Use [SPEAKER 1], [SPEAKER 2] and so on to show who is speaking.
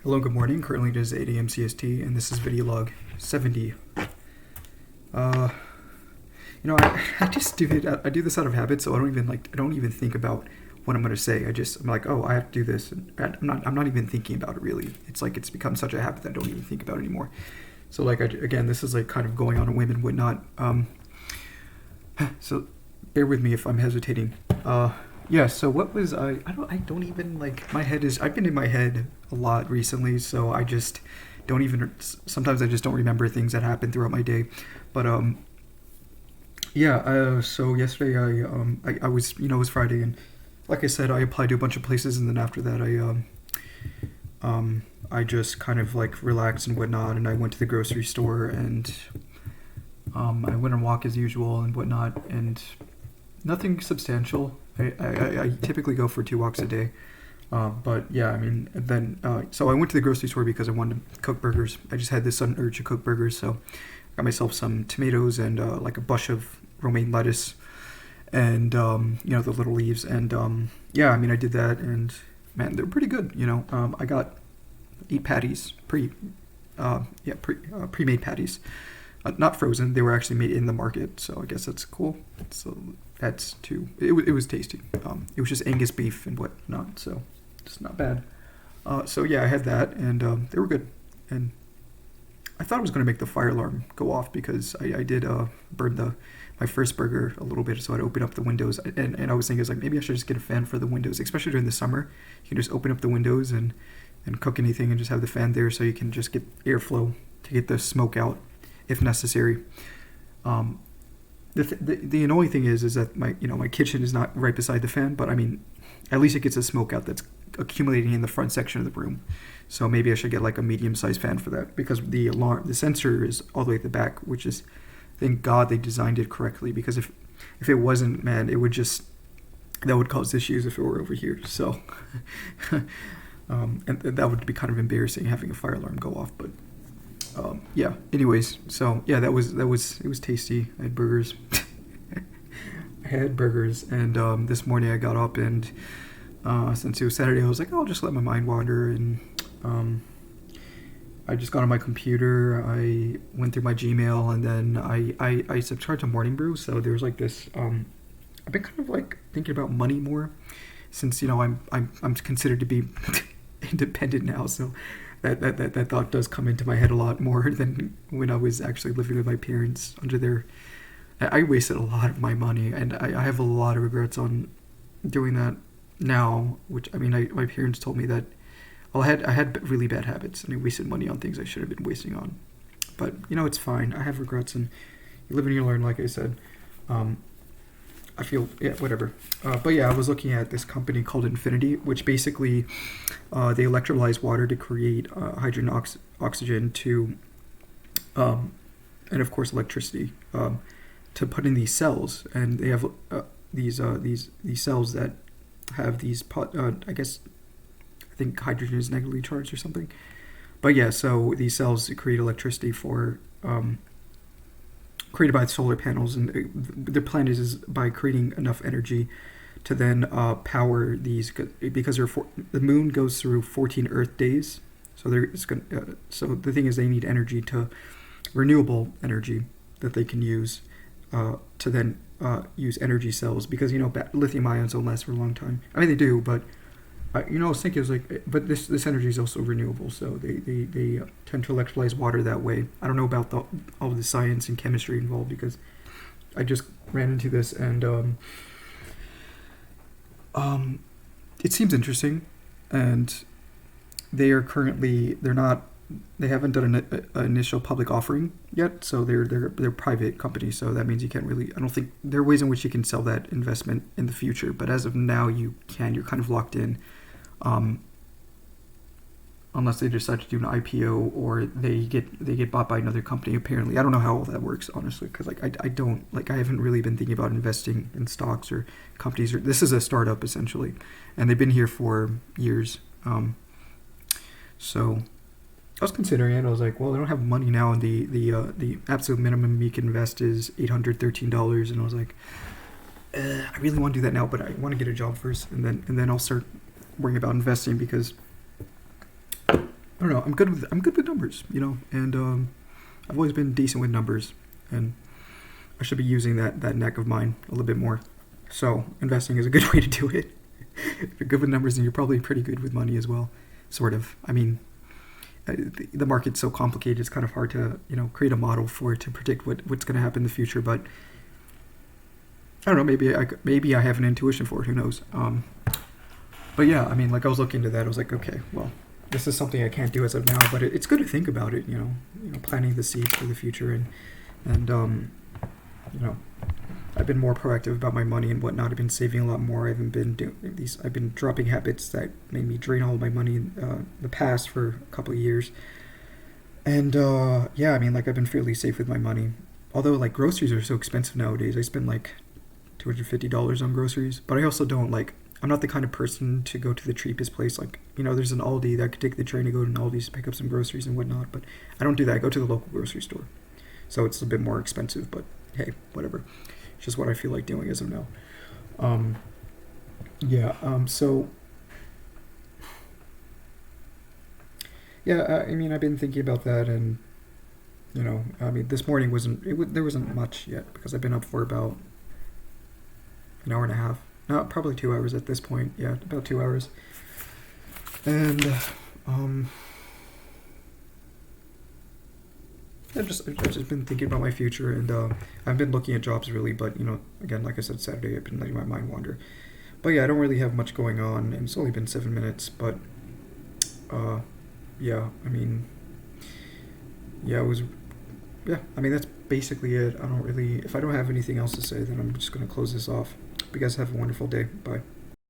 [SPEAKER 1] Hello, good morning. Currently it is 8 a.m. CST, and this is video log 70. I just do it. I do this out of habit, so I don't even think about what I'm gonna say. I'm like, oh, I have to do this, and I'm not even thinking about it really. It's like it's become such a habit that I don't even think about it anymore. So again, this is like kind of going on a whim and whatnot. So bear with me if I'm hesitating. Yeah, so what was I don't even like my head is I've been in my head a lot recently, so I just don't even sometimes I just don't remember things that happened throughout my day. But so yesterday I was, it was Friday, and like I said, I applied to a bunch of places, and then after that I just kind of like relaxed and whatnot, and I went to the grocery store, and I went on a walk as usual and whatnot, and nothing substantial. I typically go for 2 walks a day. But yeah, I mean, then, so I went to the grocery store because I wanted to cook burgers. I just had this sudden urge to cook burgers, so I got myself some tomatoes and like a bush of romaine lettuce and, the little leaves. And yeah, I mean, I did that, and man, they're pretty good. I got 8 patties, pre-made patties. Not frozen. They were actually made in the market, so I guess that's cool. So that's too. It was tasty. It was just Angus beef and whatnot, so it's not bad. So yeah, I had that, and they were good. And I thought I was going to make the fire alarm go off because I did burn my first burger a little bit, so I'd open up the windows, and I was thinking, maybe I should just get a fan for the windows, especially during the summer. You can just open up the windows and cook anything, and just have the fan there, so you can just get airflow to get the smoke out if necessary. The annoying thing is that my kitchen is not right beside the fan, but I mean, at least it gets a smoke out that's accumulating in the front section of the room. So maybe I should get like a medium-sized fan for that, because the sensor is all the way at the back, which is, thank God they designed it correctly, because if it wasn't, man, that would cause issues if it were over here. So and that would be kind of embarrassing, having a fire alarm go off, but yeah, anyways, so yeah, it was tasty. I had burgers. And this morning I got up, and since it was Saturday, I was like, I'll just let my mind wander, and I just got on my computer, I went through my Gmail, and then I subscribed to Morning Brew, so there's like this, I've been kind of like thinking about money more, since, I'm considered to be independent now, so that thought does come into my head a lot more than when I was actually living with my parents under their. I wasted a lot of my money, and I have a lot of regrets on doing that now. Which, I mean, my parents told me that, well, I had really bad habits, and I wasted money on things I should have been wasting on. But it's fine. I have regrets, and you live and you learn, like I said. I feel, yeah, whatever. But yeah, I was looking at this company called Infinity, which basically they electrolyze water to create hydrogen oxygen to, and of course electricity, to put in these cells. And they have these cells that have these I think hydrogen is negatively charged or something. But yeah, so these cells create electricity for created by solar panels, and the plan is by creating enough energy to then power these, because the moon goes through 14 Earth days, so so the thing is, they need energy, renewable energy that they can use to then use energy cells, because lithium ions don't last for a long time. I mean, they do, but I was thinking, but this energy is also renewable, so they tend to electrolyze water that way. I don't know about all the science and chemistry involved, because I just ran into this, and it seems interesting, and they haven't done an initial public offering yet, so they're private company, so that means you can't really. I don't think there are ways in which you can sell that investment in the future, but as of now, you're kind of locked in. Unless they decide to do an IPO, or they get bought by another company. Apparently, I don't know how all that works, honestly, because I haven't really been thinking about investing in stocks or companies. This is a startup essentially, and they've been here for years. So I was considering it. I was like, well, I don't have money now, and the absolute minimum you can invest is $813, and I was like, I really want to do that now, but I want to get a job first, and then I'll start worrying about investing, because I don't know. I'm good with numbers, you know, and I've always been decent with numbers, and I should be using that neck of mine a little bit more. So investing is a good way to do it. If you're good with numbers, then you're probably pretty good with money as well, sort of. I mean, the market's so complicated; it's kind of hard to create a model for it to predict what's going to happen in the future. But I don't know. Maybe I have an intuition for it. Who knows? But yeah, I mean, like I was looking into that. I was like, okay, well, this is something I can't do as of now, but it's good to think about it. Planting the seeds for the future, and I've been more proactive about my money and whatnot. I've been saving a lot more. I haven't been doing these. I've been dropping habits that made me drain all of my money in the past for a couple of years. And yeah, I mean, like I've been fairly safe with my money. Although like groceries are so expensive nowadays, I spend like $250 on groceries. But I also don't like. I'm not the kind of person to go to the cheapest place. Like there's an Aldi that I could take the train to go to an Aldi's to pick up some groceries and whatnot. But I don't do that. I go to the local grocery store, so it's a bit more expensive. But hey, whatever. It's just what I feel like doing as of now. So yeah, I mean, I've been thinking about that, and I mean, this morning there wasn't much yet because I've been up for about an hour and a half, not probably 2 hours at this point. Yeah, about 2 hours, and I've just been thinking about my future, and I've been looking at jobs really, but again, like I said, Saturday I've been letting my mind wander. But yeah, I don't really have much going on, and it's only been 7 minutes. But yeah, I mean, yeah, I mean that's basically it. I don't really, if I don't have anything else to say, then I'm just gonna close this off. You guys have a wonderful day. Bye.